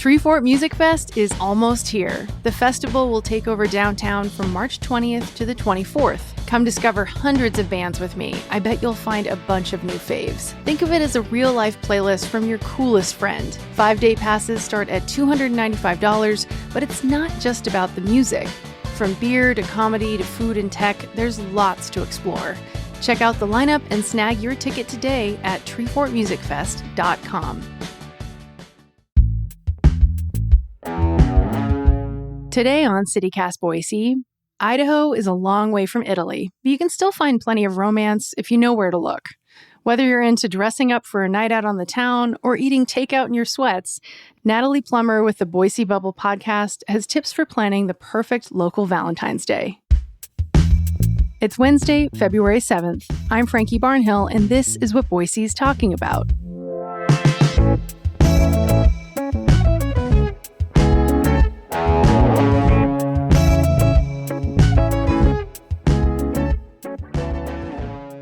Three Fort Music Fest is almost here. The festival will take over downtown from March 20th to the 24th. Come discover hundreds of bands with me. I bet you'll find a bunch of new faves. Think of it as a real-life playlist from your coolest friend. 5-day passes start at $295, but it's not just about the music. From beer to comedy to food and tech, there's lots to explore. Check out the lineup and snag your ticket today at treefortmusicfest.com. Today on CityCast Boise, Idaho is a long way from Italy, but you can still find plenty of romance if you know where to look. Whether you're into dressing up for a night out on the town or eating takeout in your sweats, Natalie Plummer with the Boise Bubble podcast has tips for planning the perfect local Valentine's Day. It's Wednesday, February 7th. I'm Frankie Barnhill, and this is what Boise's talking about.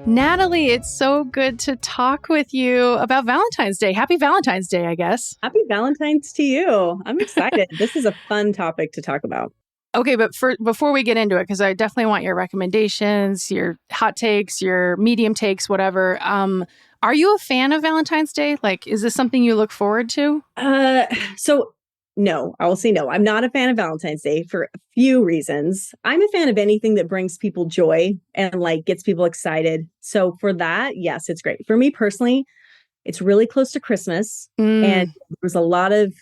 Natalie, it's so good to talk with you about Valentine's Day. Happy Valentine's Day, I guess. Happy Valentine's to you. I'm excited. This is a fun topic to talk about. Okay, but before we get into it, because I definitely want your recommendations, your hot takes, your medium takes, whatever. Are you a fan of Valentine's Day? Like, is this something you look forward to? No, I will say no. I'm not a fan of Valentine's Day for a few reasons. I'm a fan of anything that brings people joy and like gets people excited. So for that, yes, it's great. For me personally, it's really close to Christmas, and there's a lot of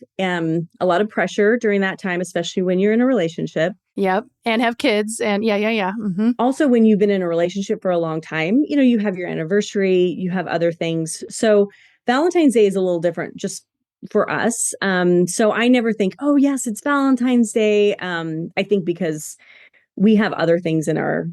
pressure during that time, especially when you're in a relationship. Yep, and have kids, and yeah. Mm-hmm. Also, when you've been in a relationship for a long time, you have your anniversary, you have other things. So Valentine's Day is a little different, just for us. So I never think, oh yes, it's Valentine's Day. I think because we have other things in our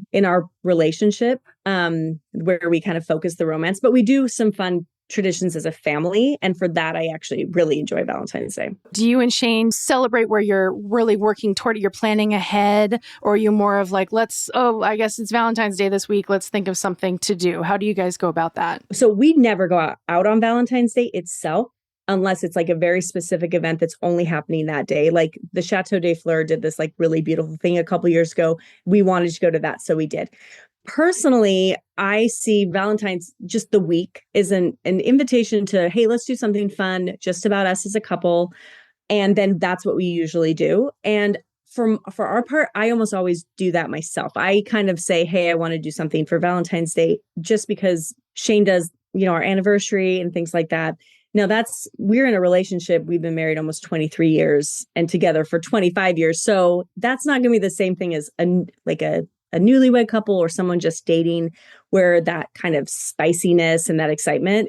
relationship where we kind of focus the romance, but we do some fun traditions as a family. And for that, I actually really enjoy Valentine's Day. Do you and Shane celebrate where you're really working toward it? You're planning ahead, or are you more of like, I guess it's Valentine's Day this week. Let's think of something to do. How do you guys go about that? So we never go out on Valentine's Day itself, unless it's like a very specific event that's only happening that day. Like the Chateau des Fleurs did this like really beautiful thing a couple years ago. We wanted to go to that, so we did. Personally, I see Valentine's, just the week, is an invitation to, hey, let's do something fun just about us as a couple. And then that's what we usually do. And for our part, I almost always do that myself. I kind of say, hey, I want to do something for Valentine's Day, just because Shane does, our anniversary and things like that. Now we're in a relationship. We've been married almost 23 years and together for 25 years. So that's not going to be the same thing as a newlywed couple or someone just dating, where that kind of spiciness and that excitement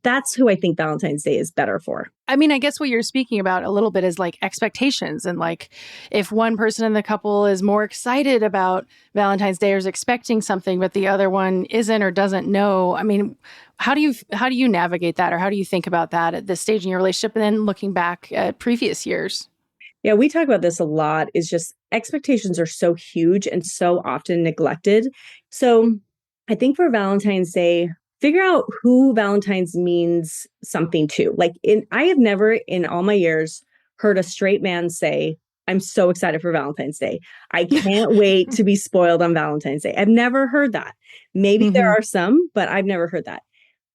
that's who I think Valentine's Day is better for. I mean, I guess what you're speaking about a little bit is like expectations, and like if one person in the couple is more excited about Valentine's Day or is expecting something, but the other one isn't or doesn't know. I mean, how do you navigate that, or how do you think about that at this stage in your relationship and then looking back at previous years? Yeah, we talk about this a lot, is just expectations are so huge and so often neglected. So I think for Valentine's Day, figure out who Valentine's means something to. Like I have never in all my years heard a straight man say, I'm so excited for Valentine's Day. I can't wait to be spoiled on Valentine's Day. I've never heard that. Maybe there are some, but I've never heard that.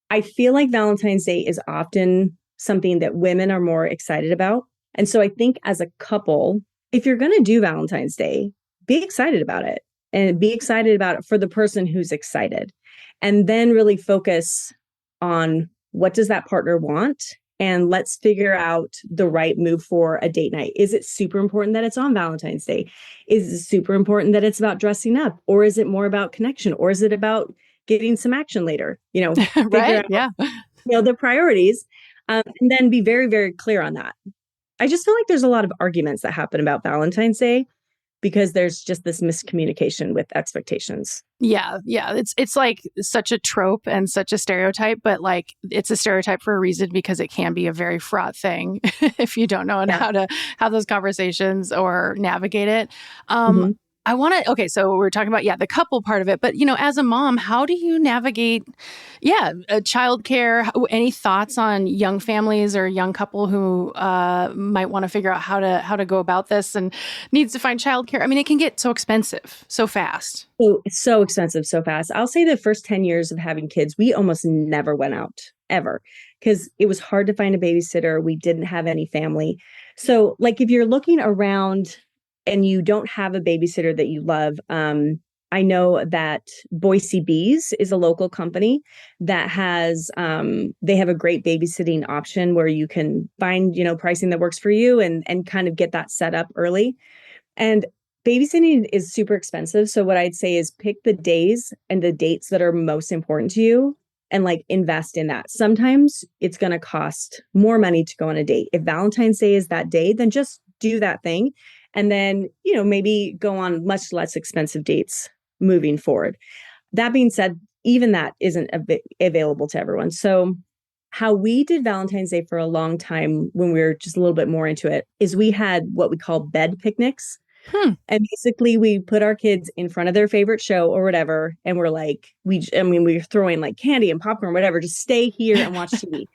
I feel like Valentine's Day is often something that women are more excited about. And so I think as a couple, if you're going to do Valentine's Day, be excited about it, and be excited about it for the person who's excited. And then really focus on what does that partner want? And let's figure out the right move for a date night. Is it super important that it's on Valentine's Day? Is it super important that it's about dressing up? Or is it more about connection? Or is it about getting some action later? Right? Yeah. The priorities, and then be very, very clear on that. I just feel like there's a lot of arguments that happen about Valentine's Day because there's just this miscommunication with expectations. Yeah. It's like such a trope and such a stereotype, but like it's a stereotype for a reason, because it can be a very fraught thing if you don't know how to have those conversations or navigate it. I want to, okay, so we're talking about, the couple part of it, but as a mom, how do you navigate, childcare? Any thoughts on young families or young couple who might want to figure out how to go about this and needs to find childcare? I mean, it can get so expensive so fast. Oh, it's so expensive so fast. I'll say the first 10 years of having kids, we almost never went out ever because it was hard to find a babysitter. We didn't have any family. So, like, if you're looking around and you don't have a babysitter that you love, I know that Boise Bees is a local company that has they have a great babysitting option where you can find, pricing that works for you and kind of get that set up early. And babysitting is super expensive. So what I'd say is pick the days and the dates that are most important to you and like invest in that. Sometimes it's going to cost more money to go on a date. If Valentine's Day is that day, then just do that thing. And then, maybe go on much less expensive dates moving forward. That being said, even that isn't available to everyone. So how we did Valentine's Day for a long time when we were just a little bit more into it is we had what we call bed picnics. And basically we put our kids in front of their favorite show or whatever. And we're like, we were throwing like candy and popcorn, whatever, just stay here and watch TV.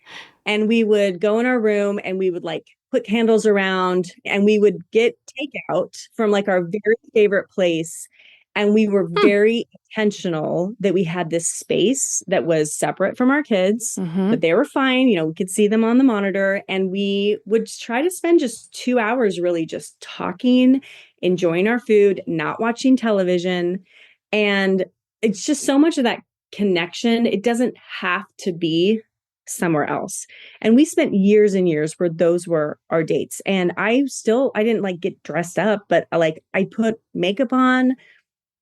And we would go in our room and we would like put candles around and we would get takeout from like our very favorite place. And we were very intentional that we had this space that was separate from our kids, but they were fine. We could see them on the monitor. And we would try to spend just 2 hours really just talking, enjoying our food, not watching television. And it's just so much of that connection. It doesn't have to be somewhere else. And we spent years and years where those were our dates. And I didn't like get dressed up, but I put makeup on.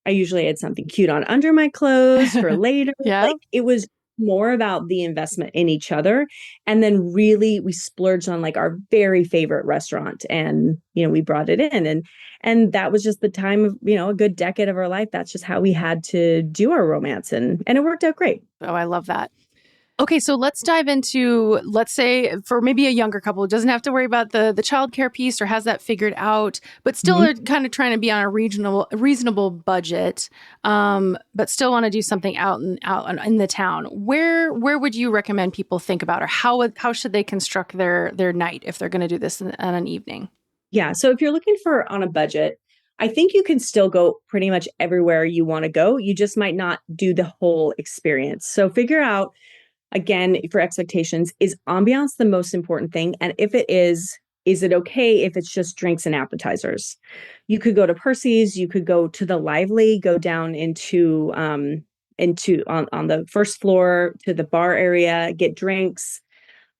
I usually had something cute on under my clothes for later. Yeah. Like it was more about the investment in each other. And then really we splurged on like our very favorite restaurant and, we brought it in and that was just the time of, a good decade of our life. That's just how we had to do our romance and it worked out great. Oh, I love that. Okay, so let's dive into, let's say, for maybe a younger couple who doesn't have to worry about the childcare piece or has that figured out, but still are kind of trying to be on a reasonable budget, but still want to do something out in the town. Where would you recommend people think about, or how should they construct their night if they're going to do this on an evening? Yeah, so if you're looking for on a budget, I think you can still go pretty much everywhere you want to go. You just might not do the whole experience. So figure out, again, for expectations, is ambiance the most important thing? And if it is it okay if it's just drinks and appetizers? You could go to Percy's, you could go to the Lively, go down into on the first floor to the bar area, get drinks.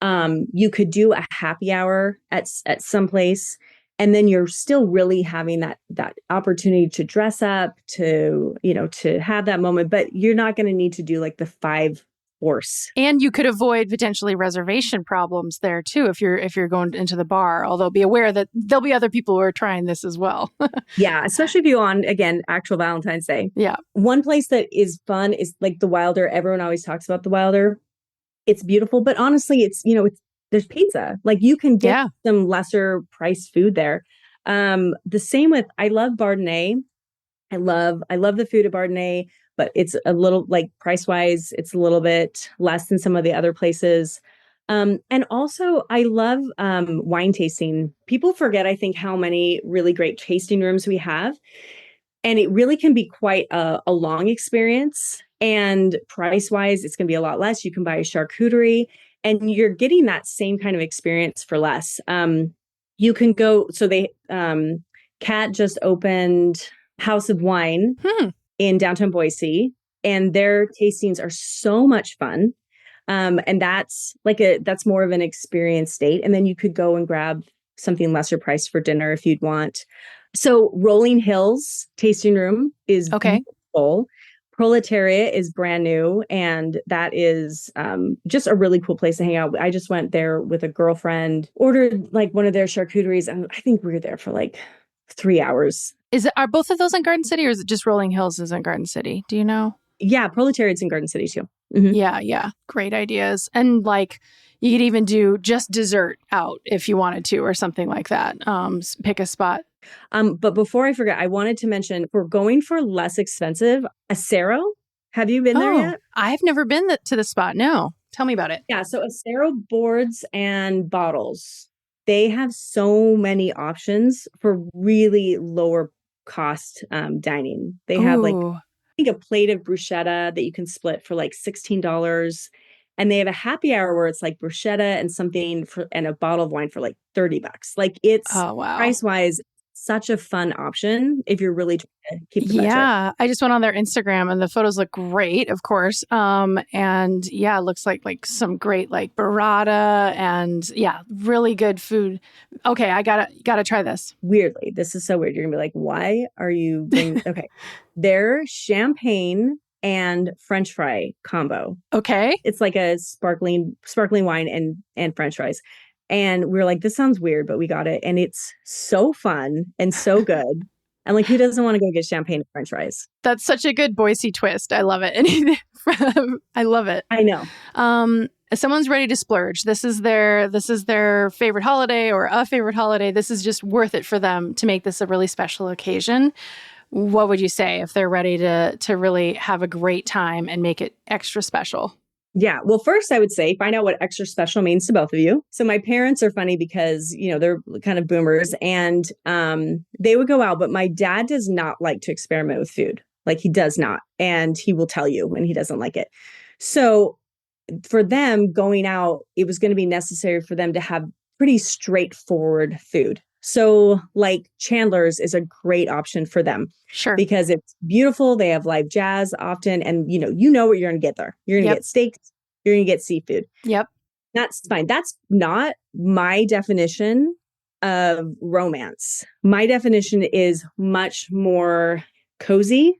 You could do a happy hour at some place. And then you're still really having that opportunity to dress up, to have that moment, but you're not going to need to do like the 5 course. And you could avoid potentially reservation problems there too if you're going into the bar, although be aware that there'll be other people who are trying this as well. Yeah, especially if you on, again, actual Valentine's Day. Yeah. One place that is fun is like the Wilder. Everyone always talks about the Wilder. It's beautiful, but honestly, it's there's pizza. Like you can get some lesser priced food there. The same with, I love Bardenay. I love the food at Bardenay, but it's a little like price wise, it's a little bit less than some of the other places. And also I love wine tasting. People forget, I think, how many really great tasting rooms we have. And it really can be quite a long experience. And price wise, it's going to be a lot less. You can buy a charcuterie and you're getting that same kind of experience for less. You can go, so Kat just opened House of Wine in downtown Boise, and their tastings are so much fun. And that's more of an experience date. And then you could go and grab something lesser priced for dinner if you'd want. So Rolling Hills tasting room is beautiful. Proletariat is brand new, and that is just a really cool place to hang out. I just went there with a girlfriend, ordered like one of their charcuteries, and I think we were there for like 3 hours. Are both of those in Garden City, or is it just Rolling Hills is in Garden City? Do you know? Yeah, Proletariat's in Garden City too. Mm-hmm. Yeah. Great ideas. And like you could even do just dessert out if you wanted to, or something like that. Pick a spot But before I forget, I wanted to mention if we're going for less expensive, Acero. Have you been there Oh, yet? I've never been to the spot. No. Tell me about it. Yeah, so Acero boards and bottles, they have so many options for really lower cost dining. They have like Ooh. I think a plate of bruschetta that you can split for like $16. And they have a happy hour where it's like bruschetta and something for and a bottle of wine for like $30. Like it's Oh, wow. price wise such a fun option if you're really trying to keep the budget. Yeah, I just went on their Instagram and the photos look great, of course. And yeah, it looks like some great like burrata and yeah, really good food. Okay, I gotta try this. Weirdly, this is so weird. You're gonna be like, why are you bringing okay. Their champagne and French fry combo. Okay. It's like a sparkling wine and French fries. And we are like, this sounds weird, but we got it. And it's so fun and so good. And like, who doesn't want to go get champagne and French fries? That's such a good Boise twist. I love it. I love it. I know. If someone's ready to splurge, this is their favorite holiday or a favorite holiday. This is just worth it for them to make this a really special occasion. What would you say if they're ready to really have a great time and make it extra special? Yeah. Well, first I would say find out what extra special means to both of you. So my parents are funny because, they're kind of boomers and they would go out, but my dad does not like to experiment with food. Like he does not. And he will tell you when he doesn't like it. So for them going out, it was going to be necessary for them to have pretty straightforward food. So like Chandler's is a great option for them Sure. because it's beautiful. They have live jazz often. And you know what you're going to get there. You're going to Yep. get steak. You're going to get seafood. Yep. That's fine. That's not my definition of romance. My definition is much more cozy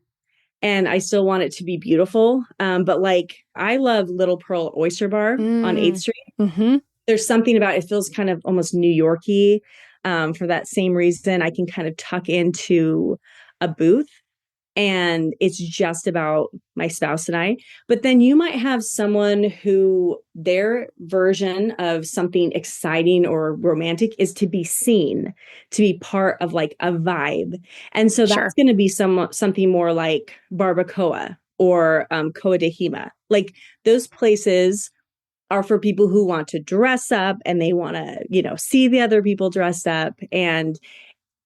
and I still want it to be beautiful. But like I love Little Pearl Oyster Bar on 8th Street. Mm-hmm. There's something about it feels kind of almost New Yorky. For that same reason, I can kind of tuck into a booth and it's just about my spouse and I. But then you might have someone who their version of something exciting or romantic is to be seen, to be part of like a vibe. And so Sure. that's going to be something more like Barbacoa or Coa de Hima. Like those places are for people who want to dress up and they want to, see the other people dressed up and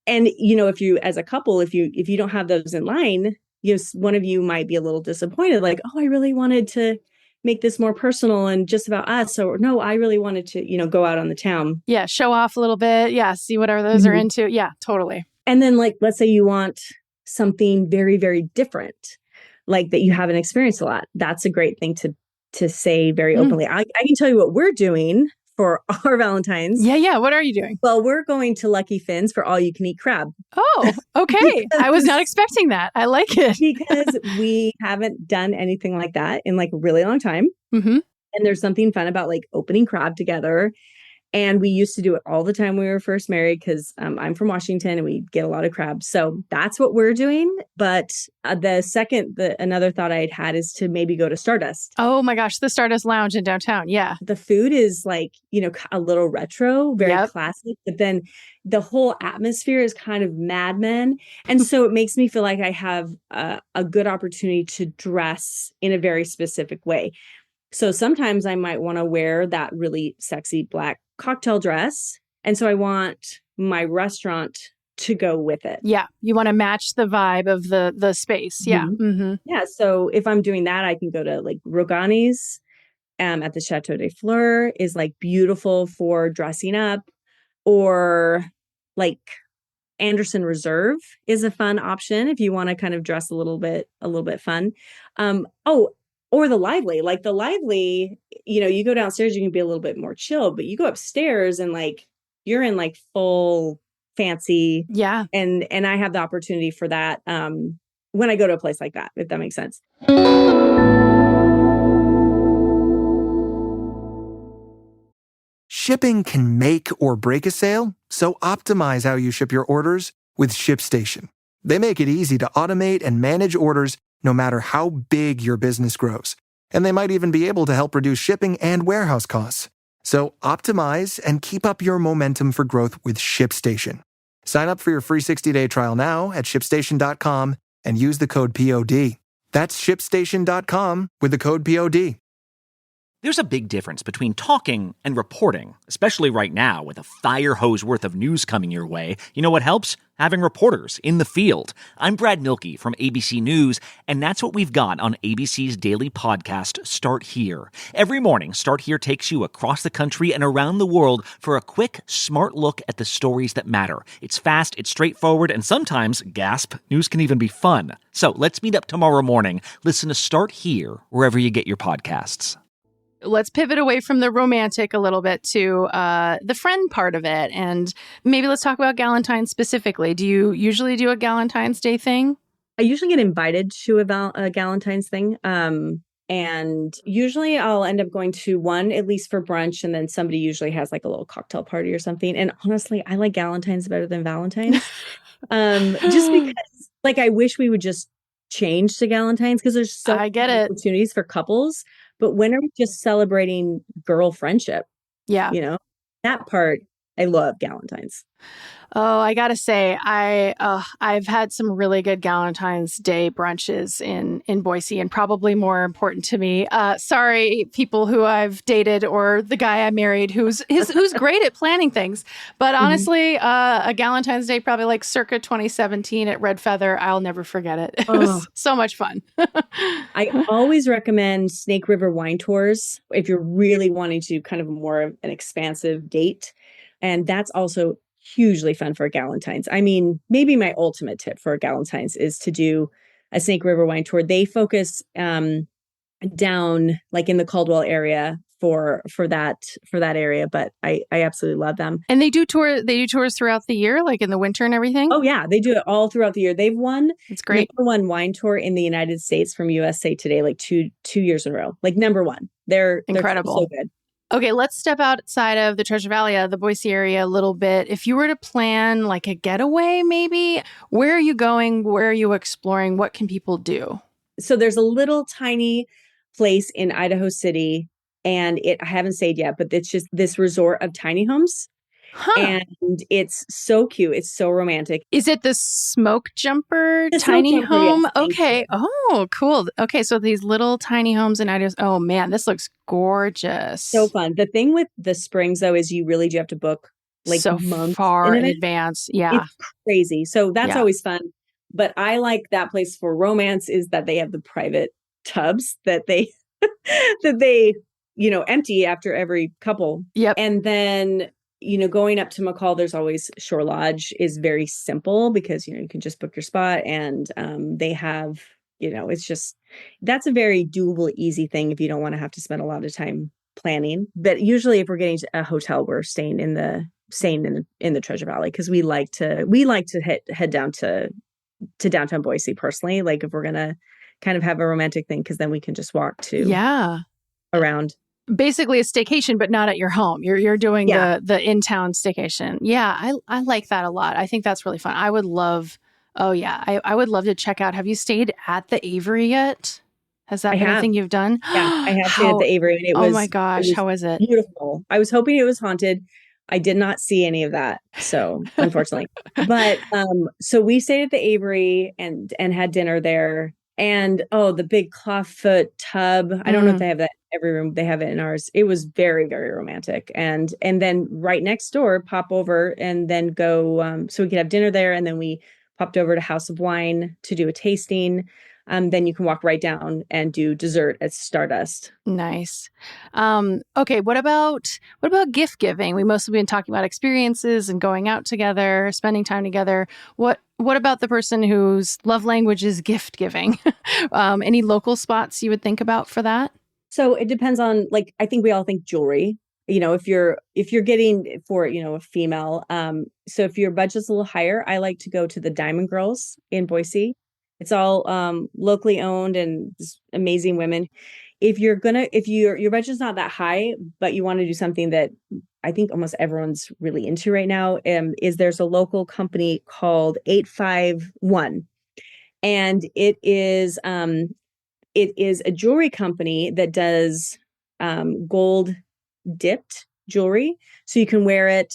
if you as a couple if you don't have those in line, one of you might be a little disappointed like, oh, I really wanted to make this more personal and just about us, or no, I really wanted to go out on the town. Yeah, show off a little bit. Yeah, see what others are into. Yeah, totally. And then like let's say you want something very very different, like that you haven't experienced a lot. That's a great thing to say very openly. I can tell you what we're doing for our Valentines. Yeah. What are you doing? Well, we're going to Lucky Finn's for all you can eat crab. Oh, okay. I was not expecting that. I like it. Because we haven't done anything like that in like a really long time. Mm-hmm. And there's something fun about like opening crab together. And we used to do it all the time when we were first married because I'm from Washington and we get a lot of crabs. So that's what we're doing. But another thought I had is to maybe go to Stardust. Oh my gosh, the Stardust Lounge in downtown. Yeah. The food is like, a little retro, very Yep. classic, but then the whole atmosphere is kind of Mad Men. And so it makes me feel like I have a good opportunity to dress in a very specific way. So sometimes I might want to wear that really sexy black cocktail dress. And so I want my restaurant to go with it. Yeah. You want to match the vibe of the space. Yeah. Mm-hmm. Yeah. So if I'm doing that, I can go to like Rogani's at the Chateau des Fleurs is like beautiful for dressing up, or like Anderson Reserve is a fun option if you want to kind of dress a little bit fun. Or the Lively, you go downstairs, you can be a little bit more chill, but you go upstairs and like you're in like full fancy. Yeah. And I have the opportunity for that when I go to a place like that, if that makes sense. Shipping can make or break a sale, so optimize how you ship your orders with ShipStation. They make it easy to automate and manage orders no matter how big your business grows. And they might even be able to help reduce shipping and warehouse costs. So optimize and keep up your momentum for growth with ShipStation. Sign up for your free 60-day trial now at ShipStation.com and use the code POD. That's ShipStation.com with the code POD. There's a big difference between talking and reporting, especially right now with a fire hose worth of news coming your way. You know what helps? Having reporters in the field. I'm Brad Milkey from ABC News, and that's what we've got on ABC's daily podcast, Start Here. Every morning, Start Here takes you across the country and around the world for a quick, smart look at the stories that matter. It's fast, it's straightforward, and sometimes, gasp, news can even be fun. So let's meet up tomorrow morning. Listen to Start Here wherever you get your podcasts. Let's pivot away from the romantic a little bit to the friend part of it. And maybe let's talk about Galentine's specifically. Do you usually do a Galentine's Day thing? I usually get invited to a Galentine's thing. And usually I'll end up going to one, at least for brunch. And then somebody usually has like a little cocktail party or something. And honestly, I like Galentine's better than Valentine's. Just because like, I wish we would just change to Galentine's because there's so many opportunities for couples. But when are we just celebrating girl friendship? Yeah. You know, that part, I love Galentine's. Oh, I gotta say, I've had some really good Galentine's Day brunches in Boise, and probably more important to me. Sorry, people who I've dated or the guy I married who's great at planning things. But honestly, a Galentine's Day, probably like circa 2017 at Red Feather, I'll never forget it. It was so much fun. I always recommend Snake River wine tours if you're really wanting to kind of more of an expansive date. And that's also hugely fun for a Galentine's. I mean, maybe my ultimate tip for a Galentine's is to do a Snake River wine tour. They focus down like in the Caldwell area for that area, but I absolutely love them. And they do tours throughout the year, like in the winter and everything? Oh yeah, they do it all throughout the year. They've won it's great. #1 wine tour in the United States from USA Today like two years in a row. Like #1. They're incredible. So good. Okay, let's step outside of the Treasure Valley, the Boise area a little bit. If you were to plan like a getaway, maybe, where are you going? Where are you exploring? What can people do? So there's a little tiny place in Idaho City, and I haven't stayed yet, but it's just this resort of tiny homes. And it's so cute. It's so romantic. Is it the Smoke Jumper tiny home? Yes, okay. Oh, cool. Okay. So these little tiny homes in Idaho. Oh man, this looks gorgeous. So fun. The thing with the springs though, is you really do have to book like so months far in advance. Yeah. It's crazy. So that's always fun. But I like that place for romance is that they have the private tubs that they, empty after every couple. Yep. And then, going up to McCall, there's always Shore Lodge is very simple because, you can just book your spot and they have, it's just, that's a very doable, easy thing if you don't want to have to spend a lot of time planning. But usually if we're getting to a hotel, we're staying in the Treasure Valley because we like to head down to downtown Boise personally. Like if we're going to kind of have a romantic thing, because then we can just walk to around. Basically a staycation, but not at your home. You're doing the in-town staycation. Yeah, I like that a lot. I think that's really fun. I would love, I would love to check out. Have you stayed at the Avery yet? Has that been a thing you've done? Yeah, I have stayed at the Avery. And it was, oh my gosh, how is it? Beautiful. I was hoping it was haunted. I did not see any of that. So unfortunately, but so we stayed at the Avery and had dinner there. And the big clawfoot tub. I don't know if they have that in every room. They have it in ours. It was very, very romantic. And then right next door, pop over and then go. So we could have dinner there. And then we popped over to House of Wine to do a tasting. Then you can walk right down and do dessert at Stardust. Nice. Okay. What about gift giving? We mostly been talking about experiences and going out together, spending time together. What about the person whose love language is gift giving? Any local spots you would think about for that? So it depends on, like, I think we all think jewelry. If you're getting for, a female. So if your budget's a little higher, I like to go to the Diamond Girls in Boise. It's all locally owned and amazing women. If your budget's not that high, but you want to do something that I think almost everyone's really into right now, there's a local company called 851, and it is a jewelry company that does gold dipped jewelry, so you can wear it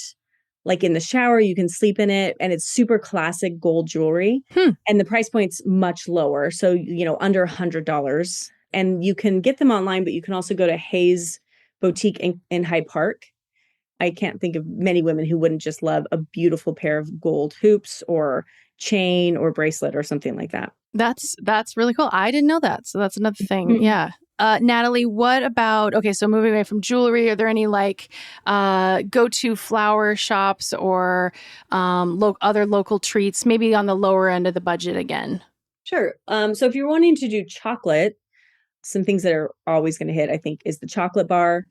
like in the shower, you can sleep in it, and it's super classic gold jewelry. Hmm. And the price point's much lower. So, under $100. And you can get them online, but you can also go to Hayes Boutique in Hyde Park. I can't think of many women who wouldn't just love a beautiful pair of gold hoops or chain or bracelet or something like that. That's really cool. I didn't know that. So that's another thing. Mm-hmm. Yeah. Natalie, what about, okay, so moving away from jewelry, are there any like go-to flower shops or other local treats, maybe on the lower end of the budget again? Sure. So if you're wanting to do chocolate, some things that are always going to hit, I think, is the chocolate bar.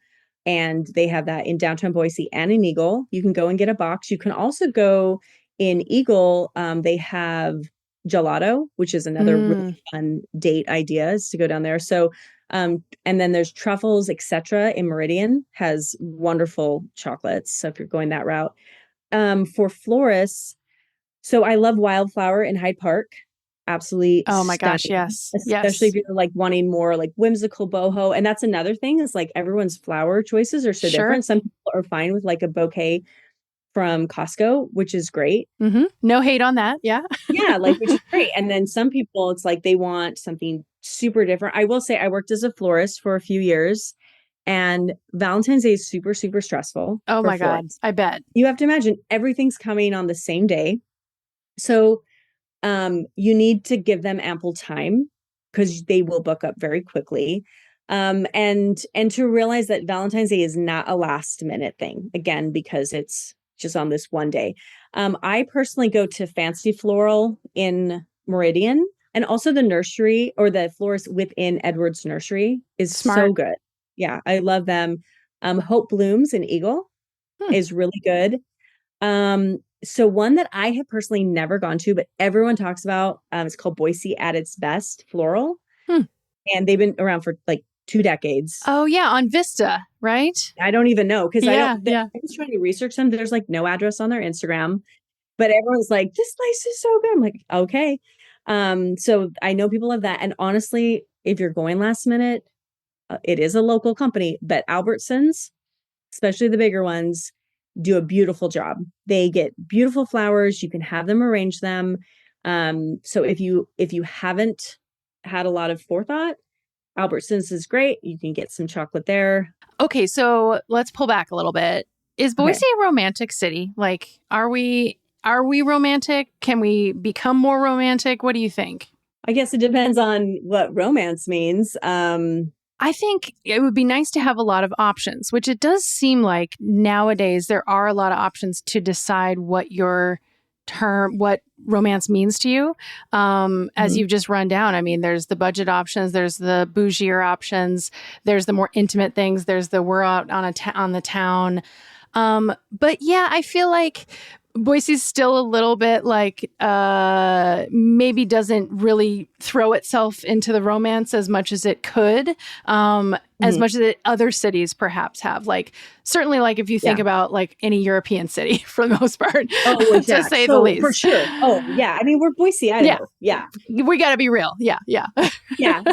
And they have that in downtown Boise and in Eagle. You can go and get a box. You can also go in Eagle. They have gelato, which is another really fun date idea, is to go down there. So, and then there's Truffles, etc. in Meridian has wonderful chocolates. So if you're going that route, for florists, so I love Wildflower in Hyde Park. Absolutely. Oh my gosh, stunning. yes. Especially Yes. if you're like wanting more like whimsical boho. And that's another thing, is like everyone's flower choices are so Sure. different. Some people are fine with like a bouquet from Costco, which is great. No hate on that. Yeah. Yeah, like, which is great. And then some people, it's like they want something super different. I will say I worked as a florist for a few years, and Valentine's Day is super, super stressful. Oh for my God. florists. I bet. You have to imagine everything's coming on the same day. So you need to give them ample time, because they will book up very quickly. And to realize that Valentine's Day is not a last minute thing, again, because it's just on this one day. I personally go to Fancy Floral in Meridian, and also the nursery, or the florist within Edwards Nursery, is Smart. so good. Yeah, I love them. Hope Blooms in Eagle is really good. So one that I have personally never gone to, but everyone talks about, it's called Boise at its Best Floral. And they've been around for like 2 decades. Oh yeah, on Vista, right? I don't even know, because I was trying to research them. There's like no address on their Instagram, but everyone's like, this place is so good. I'm like, okay. So I know people love that. And honestly, if you're going last minute, it is a local company, but Albertsons, especially the bigger ones, do a beautiful job. They get beautiful flowers. You can have them arrange them. So if you haven't had a lot of forethought, Albertsons is great. You can get some chocolate there. Okay, so let's pull back a little bit. Is Boise a romantic city? Like, are we romantic? Can we become more romantic? What do you think? I guess it depends on what romance means. I think it would be nice to have a lot of options, which it does seem like nowadays there are a lot of options to decide what what romance means to you. As you've just run down, I mean, there's the budget options, there's the bougier options, there's the more intimate things, there's the we're out on the town. But yeah, I feel like Boise's still a little bit like maybe doesn't really throw itself into the romance as much as it could, as much as other cities perhaps have. Like, certainly, like if you think about like any European city for the most part, to say the least. For sure. Oh yeah. I mean, we're Boise, Idaho. Yeah. We got to be real. Yeah. Yeah.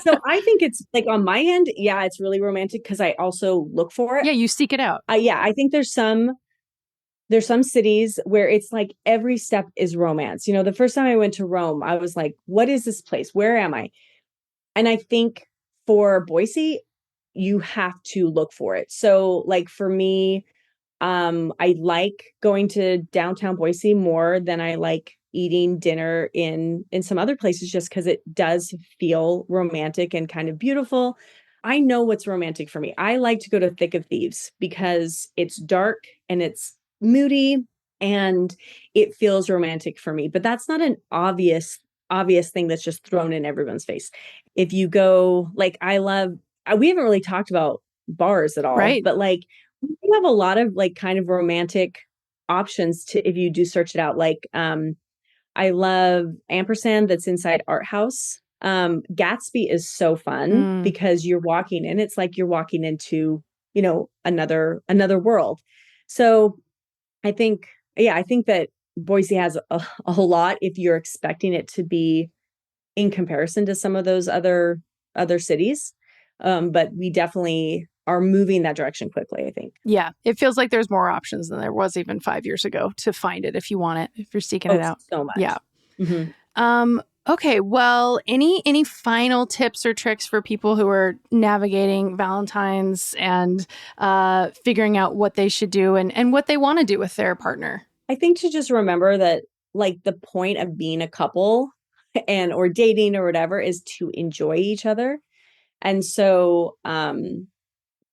So I think it's like on my end, yeah, it's really romantic, because I also look for it. Yeah, you seek it out. I think there's some cities where it's like every step is romance. The first time I went to Rome, I was like, what is this place? Where am I? And I think for Boise, you have to look for it. So like for me, I like going to downtown Boise more than I like eating dinner in some other places, just because it does feel romantic and kind of beautiful. I know what's romantic for me. I like to go to Thick of Thieves because it's dark and it's moody and it feels romantic for me. But that's not an obvious thing that's just thrown in everyone's face. If you go, like, we haven't really talked about bars at all, right? But like, we have a lot of like kind of romantic options to, if you do search it out. Like, I love Ampersand, that's inside Art House. Gatsby is so fun because you're walking in, it's like you're walking into, another world. So I think that Boise has a whole lot if you're expecting it to be in comparison to some of those other cities. But we definitely are moving that direction quickly, I think. Yeah. It feels like there's more options than there was even 5 years ago to find it if you want it, if you're seeking it out. So much. Yeah. Mm-hmm. Okay. Well, any final tips or tricks for people who are navigating Valentine's and figuring out what they should do and what they want to do with their partner? I think to just remember that like the point of being a couple and or dating or whatever is to enjoy each other. And so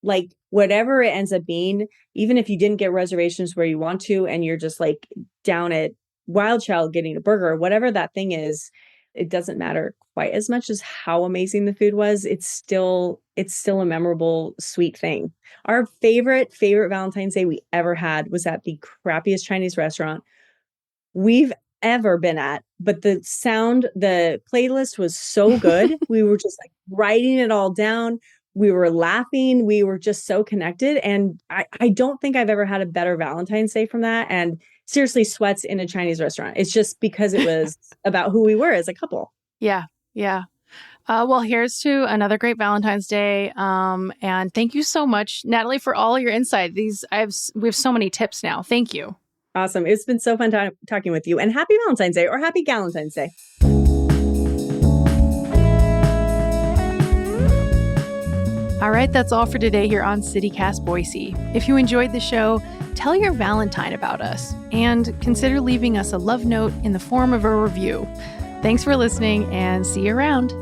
like whatever it ends up being, even if you didn't get reservations where you want to and you're just like down at Wild Child getting a burger, whatever that thing is, it doesn't matter quite as much as how amazing the food was. It's still a memorable, sweet thing. Our favorite Valentine's Day we ever had was at the crappiest Chinese restaurant we've ever been at, but the playlist was so good. We were just like writing it all down. We were laughing. We were just so connected. And I don't think I've ever had a better Valentine's Day from that. And seriously, sweats in a Chinese restaurant. It's just because it was about who we were as a couple. Yeah. Yeah. Well, here's to another great Valentine's Day. And thank you so much, Natalie, for all your insight. We have so many tips now. Thank you. Awesome. It's been so fun talking with you, and happy Valentine's Day or happy Galentine's Day. All right, that's all for today here on CityCast Boise. If you enjoyed the show, tell your Valentine about us and consider leaving us a love note in the form of a review. Thanks for listening and see you around.